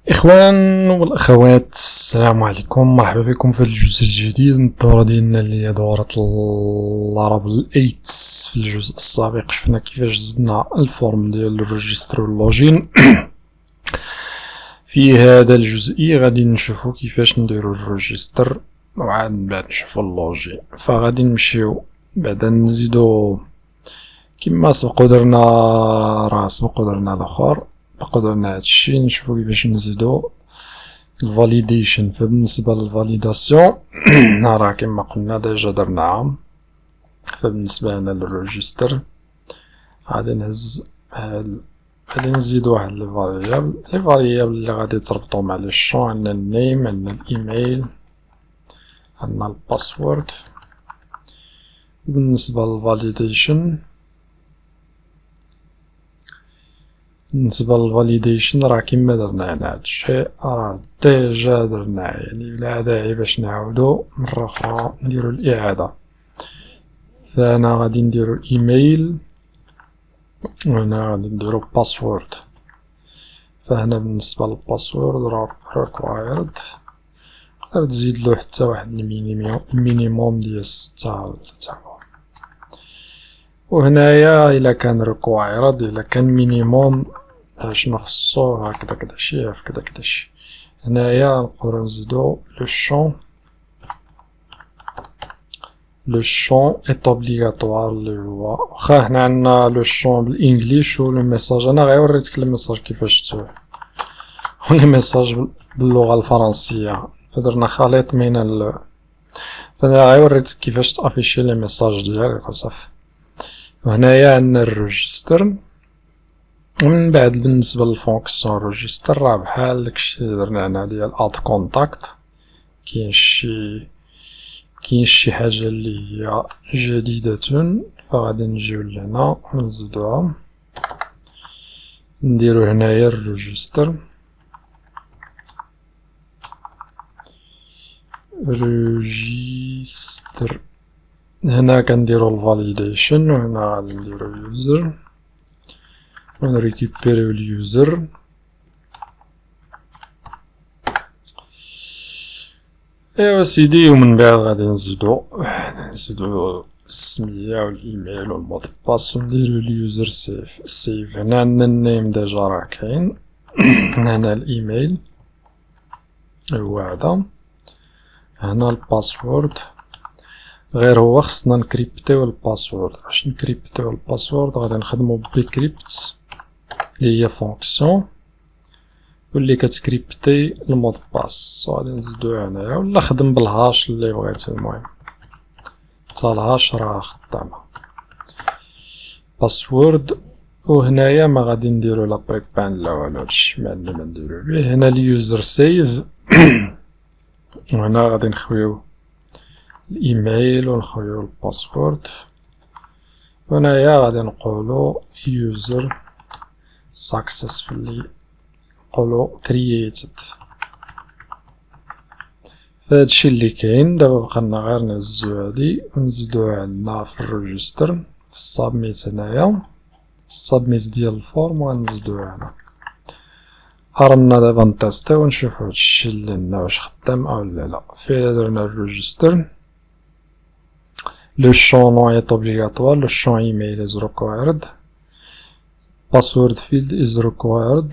إخوان والأخوات، السلام عليكم، مرحبا بكم في الجزء الجديد من الدورة ديالنا اللي هي دورة لارافيل 8. في الجزء السابق شفنا كيفاش زدنا الفورم ديال الريجستر واللوجين. في هذا الجزء غادي نشوفو كيفاش نديرو الريجستر وعاد من بعد نشوفو اللوجين. فغادي نمشيو بعدا نزيدو كما سبق درنا الاخر، درنا هادشي. نشوفو كيفاش نزيدو الفاليديشن. فبالنسبه للفاليداسيون راه كما قلنا ديجا درناها. فبالنسبه هنا للريجستر غادي نهز غادي نزيدو واحد لي فاريابل اللي غادي تربطو مع لي شون. عندنا النيم، عندنا الايميل، عندنا الباسورد. بالنسبه للفاليديشن راه كيما درنا هنا هادشي راه ديجا درناه، يعني لا داعي باش نعاودو مرة أخرى نديرو الإعادة. فأنا غادي نديرو الإيميل وهنا غادي نديرو باسورد. فهنا بالنسبة للباسورد راه ريكوايرد، تقدر تزيدلو حتى واحد المينيموم ديال 6 وهنايا إلا كان ريكوايرد، إلا كان مينيموم شنو خصو هكدا كداشي هكدا كداشي. هنايا نقدرو نزيدو لو شون est obligatoire اللي هو واخا هنا عندنا لو شون بالانجليش و لو ميساج. انا غير وريتك الميساج كيفاش و لي ميساج باللغة الفرنسية، فدرنا خليط من فانا غير وريتك كيفاش تافيشي لي ميساج ديالك وصافي. وهنايا عندنا الريجستر. ومن بعد بالنسبة للفونكسيون ريجستر راه بحال داكشي اللي درنا هنا ديال اد كونتاكت. كاين شي حاجة اللي هي جديدة، فغادي نجيو لهنا ونزيدوها نديرو هنايا الريجستر. هنا كنديرو الفاليديشن وهنا غادي نديرو يوزر ونريكيبيريو اليوزر. ايوا سيدي، ومن بعد غادي نزيدو السمية والايميل والمود باس ونديرو اليوزر سيف. هنا عندنا النيم ديجا راه كاين، هنا الايميل هو هذا، هنا الباسورد. غير هو خصنا نكريبتيو الباسورد. باش نكريبتيو الباسورد غادي نخدمو بكريبت اللي هي فونكسيون واللي كتكريبتي المود باس. غادي نزيدو هنايا ولا خدم بالهاش اللي بغيتي. المهم حتى الهاش راه خدامة باسورد. وهنايا ما غادي نديرو لا بريك بان لا والو، هادشي ما عندنا ما نديرو بيه. هنا اليوزر سيف وهنا غادي نخويو الايميل ونخويو الباسورد. وهنايا غادي نقولو يوزر successfully نقولو created. فهادشي اللي كاين دابا بقالنا غير نهزو هادي ونزيدوها عندنا في الريجستر في السابميت. هنايا السابميت ديال الفورم غنزيدوها هنا. قررنا دابا نتيستيو ونشوفو هادشي اللي عندنا واش خدام او لا. فين درنا الريجستر le champ nom est obligatoire, le champ email is required, password field is required.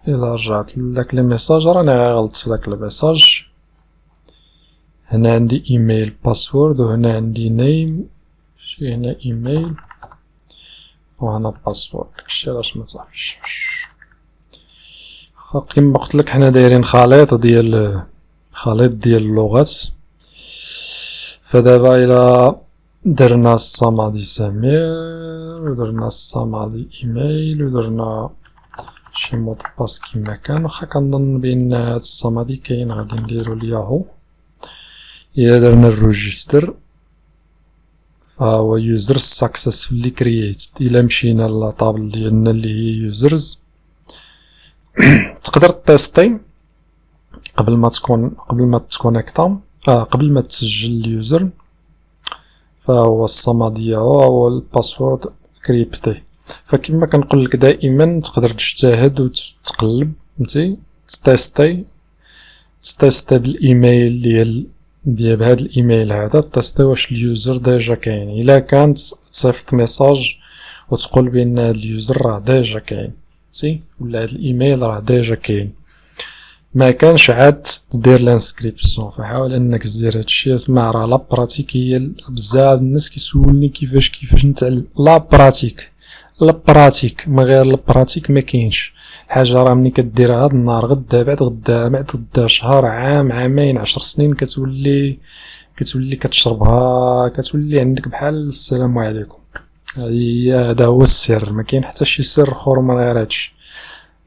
إلا رجعت لداك الميساج راني غلطت في داك الميساج. هنا عندي ايميل باسورد وهنا عندي نيم، شي هنا ايميل وهنا باسورد. داكشي علاش متصافيش. كيما قلتلك حنا دايرين خليط ديال اللغات. فدابا إلا درنا الصمادي سمير ودرنا الصمادي ايميل ودرنا شي مود باس كيما كان، واخا كنظن بان هاد الصمادي كاين غادي نديرو الياهو. الا درنا الريجستر فهو يوزر سكسسفلي كرييتد. الا مشينا للطابل ديالنا اللي هي يوزرز تقدر تيستي قبل ما تكونيكتا، قبل ما تسجل اليوزر. فهو الصمادية هو الباسورد كريبتي. فكما كنقول لك دائما تقدر تجتهد وتقلب فهمتي تستيستي بالايميل ديال بهذا الايميل هذا، تستي واش اليوزر ديجا كاين. الا كانت تصيفط ميساج وتقول بان هذا اليوزر راه ديجا كاين سي، ولا هذا الايميل راه ديجا كاين، ما كانش عاد تدير لانسكريبسيون. فحاول انك دير هادشي. تما راه لا براتيك هي بزاف الناس كيسولني كيفاش نتعلم. لا براتيك ما غير البراتيك ما كاينش حاجه. راه ملي كديرها هاد النهار غدا بعد غدا شهر عام عامين 10 سنين كتولي كتشربها، كتولي عندك بحال السلام عليكم. هذا هو السر، ما كاين حتى شي سر اخر من غير هادشي.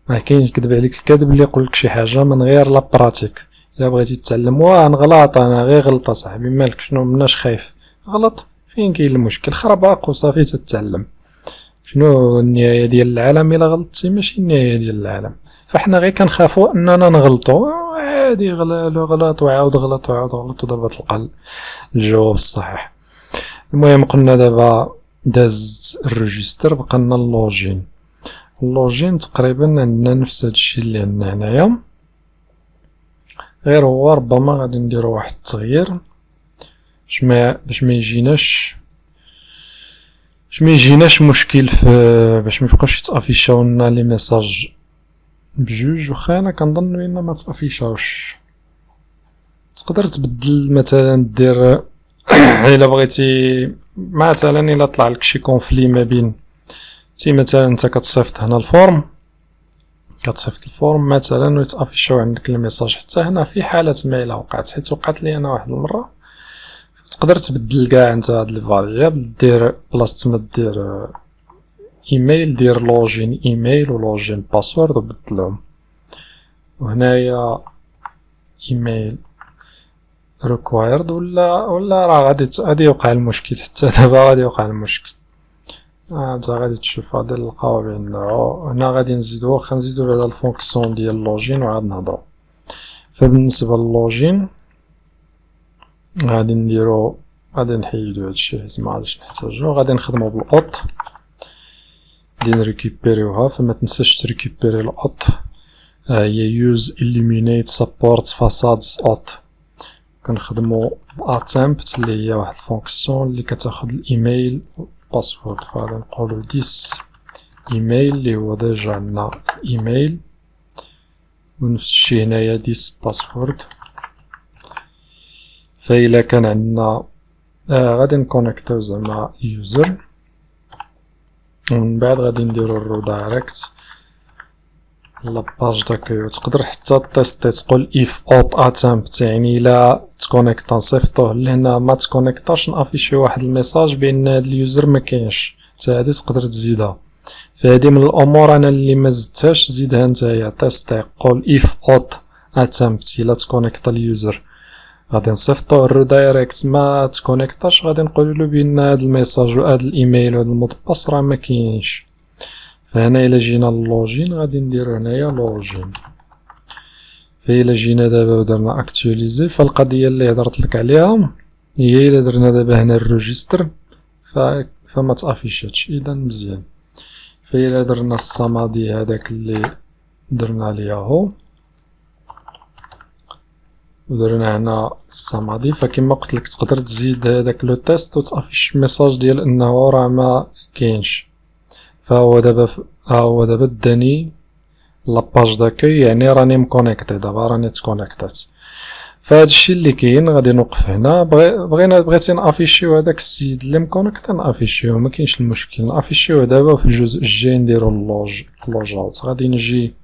ما كاين يكذب عليك الكذب اللي يقول لك شي حاجه من غير لا براتيك. الا بغيتي تتعلم نغلط انا غير غلطه صاحبي، مالك شنو مناش خايف غلط، فين كاين المشكل؟ خرباق وصافي تتعلم. شنو النهايه ديال العالم؟ الا غلطتي ماشي النهايه ديال العالم. فاحنا غير كنخافوا اننا نغلطوا عادي، غلط وعاود غلط ودابا تلقى الجواب الصحيح. المهم قلنا دابا داز الريجستر، بقى لنا اللوجين تقريبا عندنا نفس هادشي اللي عندنا هنايا، غير هو ربما غادي نديرو واحد التغيير باش ما يجيناش مشكل باش ما يبقاوش يتافيشاو لنا لي ميساج بجوج. وخا انا كنظن بان ما تافيشاوش. تقدر تبدل مثلا دير الا بغيتي مثلا الا طلع لك شي كونفلي ما بين مثلا انت كتصيفط هنا الفورم مثلا ويتافيشاو عندك الميساج حتى هنا، في حالة ما الا وقعت، حيت وقعت لي انا واحد المرة، تقدر تبدل كاع انت هاد الفاريابل. دير بلاصة ما دير ايميل دير لوجين ايميل ولوجين باسورد وبدلهم. وهنايا ايميل ريكوايرد ولا راه غادي يوقع المشكل. حتى دابا غادي يوقع المشكل. انت غادي تشوف غادي نلقاو بانه هنا غادي نزيدو، واخا نزيدو بعدا الفونكسيون ديال اللوجين وعاد نهضرو. فبالنسبه للوجين غادي نديرو، غادي نحيدو هادشي حيت ماغاديش نحتاجو. غادي نخدمو بالاوت، غادي نريكوبيريوها. فما تنساش تريكوبيري الاوت، هي يوز اليمينيت سابورت فاسادز اوت. كنخدمو باتمبت اللي هي واحد الفونكسيون اللي كتاخد الايميل باسورد. فغادي نقولو ديس ايميل اللي هو ديجا عندنا ايميل، ونفس الشي هنايا ديس باسورد. فإلا كان عندنا غادي نكونيكتو زعما يوزر، ومن بعد غادي نديرو الرو دايركت لاباج داكوي. تقدر حتى تيستي تقول اف اوت اتمبت، يعني الا تكونيكتا نصيفطوه لهنا ما تكونيكتاش نافيشي واحد الميساج بان هاد اليوزر ما كاينش، حتى هادي تقدر تزيدها. فهادي من الامور انا اللي ما زدتهاش، زيدها نتايا. تيستي قول اف اوت اتمبت الا تكونيكتا اليوزر، غادي نصيفطوه الرو دايركت ما تكونيكتاش، غادي نقولوا بان هاد الميساج وهاد الايميل وهاد المود باس راه ما كاينش. فهنا الا جينا للوجين غادي نديرو هنايا لوجين. فإلا جينا دابا ودرنا اكتواليزي، فالقضيه اللي هضرت لك عليها هي الا درنا دابا هنا الريجستر فما تافيشاتش. اذا مزيان. فإلا درنا الصمادي هذاك اللي درنا ليه هو، ودرنا هنا الصمادي، فكما قلت لك تقدر تزيد هذاك لو تيست وتافيش ميساج ديال انه راه ما كاينش. فهو دابا داني لاباج داكوي، يعني راني مكونيكتي دابا، راني تكونيكتات. فهاد الشيء اللي كاين. غادي نوقف هنا. بغيتي نافيشيو هذاك السيد اللي مكونيكتي نافيشيوه، ما كاينش المشكل. نافيشيوه دابا في الجزء الجاي نديرو اللوج اوت. غادي نجي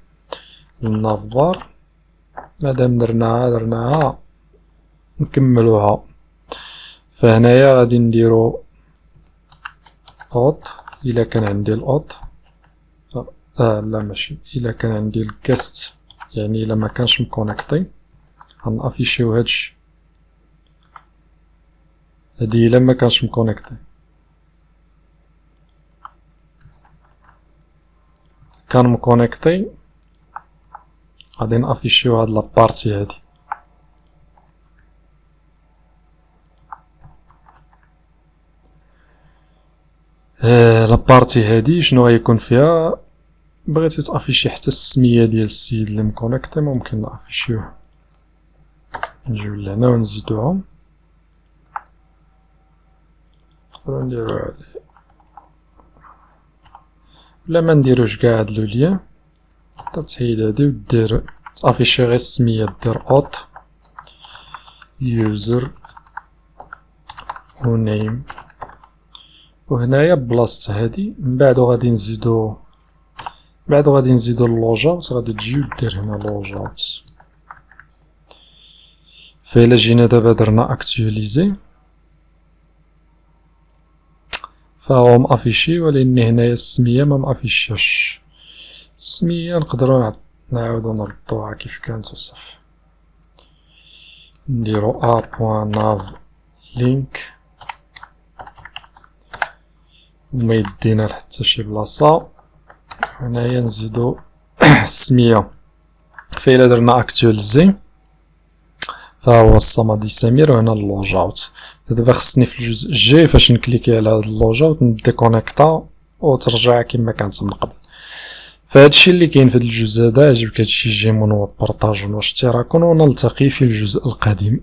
للناف بار، مادام درناها نكملوها. فهنايا غادي نديرو اوت. الا كان عندي الاوت لا ماشي، الا كان عندي الكاست، يعني الا ما كانش مكونيكتي غنافيشيو هادشي. هادي الا ما كانش مكونيكتي. كان مكونيكتي غادي نافيشيو هاد لابارتي هادي. لابارتي هادي شنو غيكون فيها؟ بغيتي تافيشي حتى السمية ديال السيد اللي مكونيكتي ممكن نافيشيوه. نجيو لهنا ونزيدوهم، نقدرو نديرو عليه ولا ما نديروش قاع هاد لو ليان. تقدر تحيد هادي ودير تافيشي غير السمية، دير اوت يوزر و نيم، وهنايا بلاصة هادي من بعدو غادي نزيدو اللوجاوت. غادي تجي ودير هنا لوجاوت. فإلا جينا دابا درنا اكتواليزي فهو مافيشي، ولكن هنايا السمية ما مافيشاش. السمية نقدرو نعاودو نردوها كيف كانت وصافي. نديرو a.nav link وما يدينا لحتى شي بلاصة. هنايا نزيدو السمية. فإلا درنا اكتواليزي فهو الصمدي سمير، وهنا اللوجاوت. دابا خصني في الجزء الجاي فاش نكليكي على هاد اللوجاوت نديكونيكتا وترجع كما كانت من قبل. فهادشي اللي كاين في هاد الجزء هذا. عجبك هادشي جيمون وبارطاجون واشتراكون، ونلتقي في الجزء القادم.